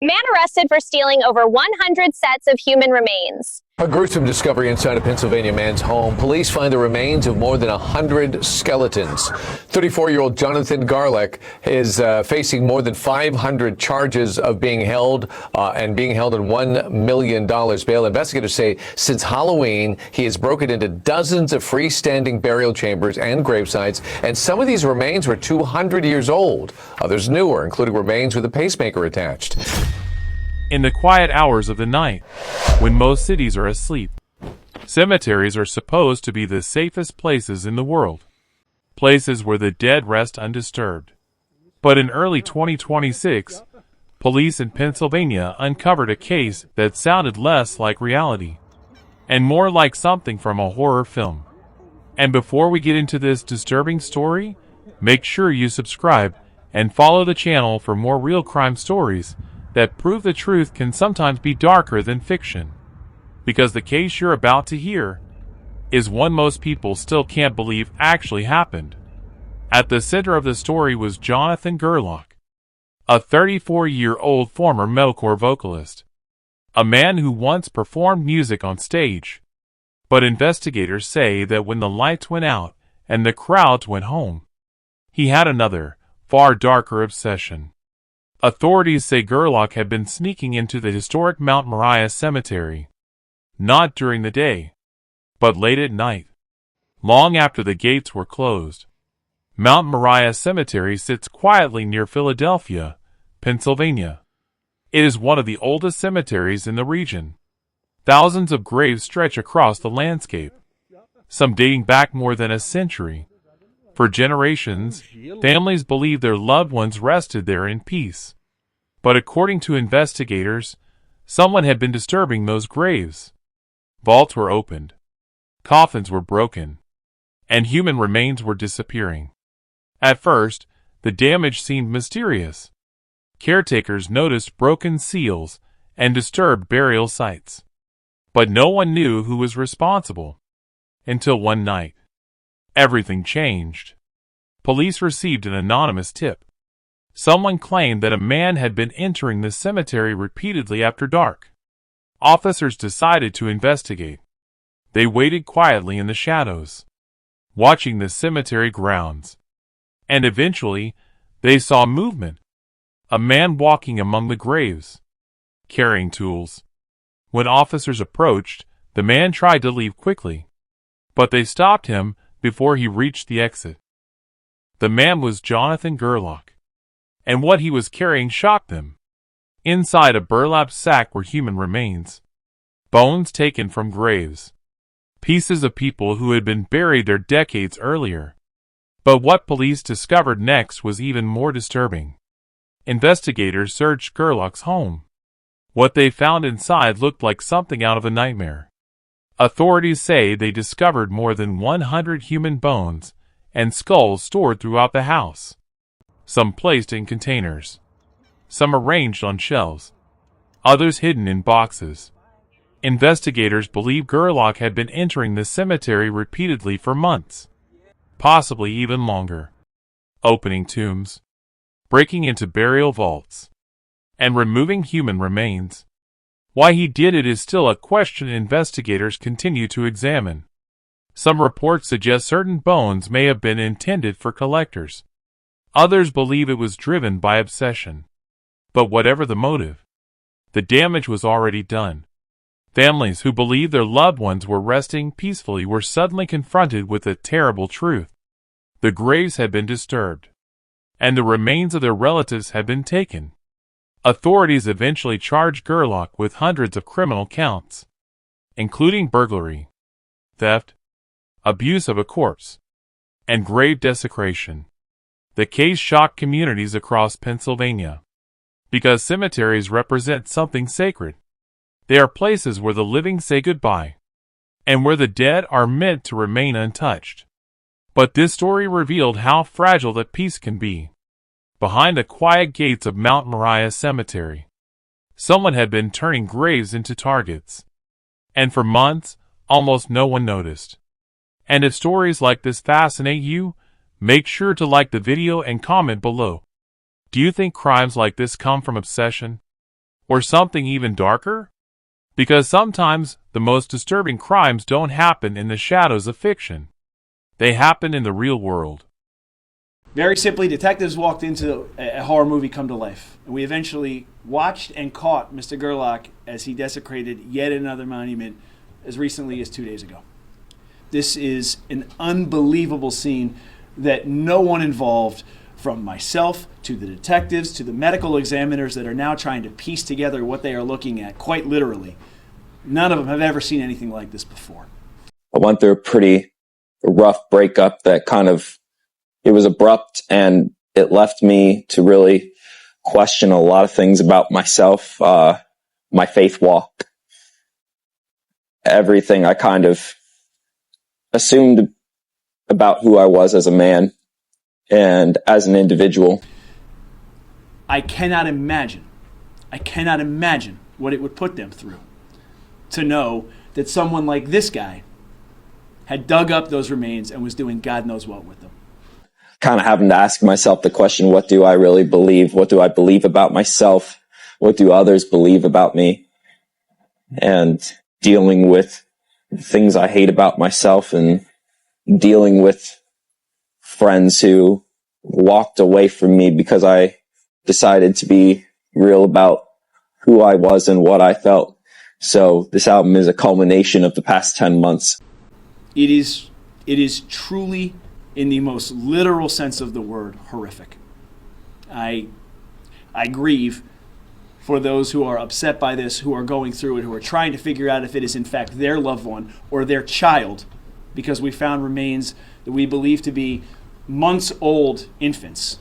Man arrested for stealing over 100 sets of human remains. A gruesome discovery inside a Pennsylvania man's home. Police find the remains of more than 100 skeletons. 34-year-old Jonathan Gerlach is facing more than 500 charges of being held on $1 million bail. Investigators say since Halloween, he has broken into dozens of freestanding burial chambers and gravesites, and some of these remains were 200 years old. Others newer, including remains with a pacemaker attached. In the quiet hours of the night, when most cities are asleep, cemeteries are supposed to be the safest places in the world, places where the dead rest undisturbed. But in early 2026, police in Pennsylvania uncovered a case that sounded less like reality and more like something from a horror film. And before we get into this disturbing story, make sure you subscribe and follow the channel for more real crime stories that prove the truth can sometimes be darker than fiction. Because the case you're about to hear is one most people still can't believe actually happened. At the center of the story was Jonathan Gerlach, a 34-year-old former metalcore vocalist, a man who once performed music on stage. But investigators say that when the lights went out and the crowds went home, he had another, far darker obsession. Authorities say Gerlach had been sneaking into the historic Mount Moriah Cemetery, not during the day, but late at night, long after the gates were closed. Mount Moriah Cemetery sits quietly near Philadelphia, Pennsylvania. It is one of the oldest cemeteries in the region. Thousands of graves stretch across the landscape, some dating back more than a century. For generations, families believe their loved ones rested there in peace. But according to investigators, someone had been disturbing those graves. Vaults were opened, coffins were broken, and human remains were disappearing. At first, the damage seemed mysterious. Caretakers noticed broken seals and disturbed burial sites. But no one knew who was responsible. Until one night, everything changed. Police received an anonymous tip. Someone claimed that a man had been entering the cemetery repeatedly after dark. Officers decided to investigate. They waited quietly in the shadows, watching the cemetery grounds. And eventually, they saw movement. A man walking among the graves, carrying tools. When officers approached, the man tried to leave quickly, but they stopped him before he reached the exit. The man was Jonathan Gerlach, and what he was carrying shocked them. Inside a burlap sack were human remains, bones taken from graves, pieces of people who had been buried there decades earlier. But what police discovered next was even more disturbing. Investigators searched Gerlach's home. What they found inside looked like something out of a nightmare. Authorities say they discovered more than 100 human bones and skulls stored throughout the house. Some placed in containers, some arranged on shelves, others hidden in boxes. Investigators believe Gerlach had been entering the cemetery repeatedly for months, possibly even longer, opening tombs, breaking into burial vaults, and removing human remains. Why he did it is still a question investigators continue to examine. Some reports suggest certain bones may have been intended for collectors. Others believe it was driven by obsession. But whatever the motive, the damage was already done. Families who believed their loved ones were resting peacefully were suddenly confronted with a terrible truth. The graves had been disturbed, and the remains of their relatives had been taken. Authorities eventually charged Gerlach with hundreds of criminal counts, including burglary, theft, abuse of a corpse, and grave desecration. The case shocked communities across Pennsylvania, because cemeteries represent something sacred. They are places where the living say goodbye, and where the dead are meant to remain untouched. But this story revealed how fragile that peace can be. Behind the quiet gates of Mount Moriah Cemetery, someone had been turning graves into targets. And for months, almost no one noticed. And if stories like this fascinate you, make sure to like the video and comment below. Do you think crimes like this come from obsession? Or something even darker? Because sometimes the most disturbing crimes don't happen in the shadows of fiction. They happen in the real world. Very simply, detectives walked into a horror movie come to life. We eventually watched and caught Mr. Gerlach as he desecrated yet another monument as recently as 2 days ago. This is an unbelievable scene that no one involved, from myself to the detectives to the medical examiners that are now trying to piece together what they are looking at, quite literally, none of them have ever seen anything like this before. I went through a pretty rough breakup that it was abrupt, and it left me to really question a lot of things about myself, my faith walk, everything I kind of assumed about who I was as a man and as an individual. I cannot imagine what it would put them through to know that someone like this guy had dug up those remains and was doing God knows what with them. Kind of having to ask myself the question, what do I really believe? What do I believe about myself? What do others believe about me? And dealing with things I hate about myself, and dealing with friends who walked away from me because I decided to be real about who I was and what I felt. So this album is a culmination of the past 10 months. It is truly, in the most literal sense of the word, horrific. I grieve for those who are upset by this, who are going through it, who are trying to figure out if it is in fact their loved one or their child, because we found remains that we believe to be months-old infants.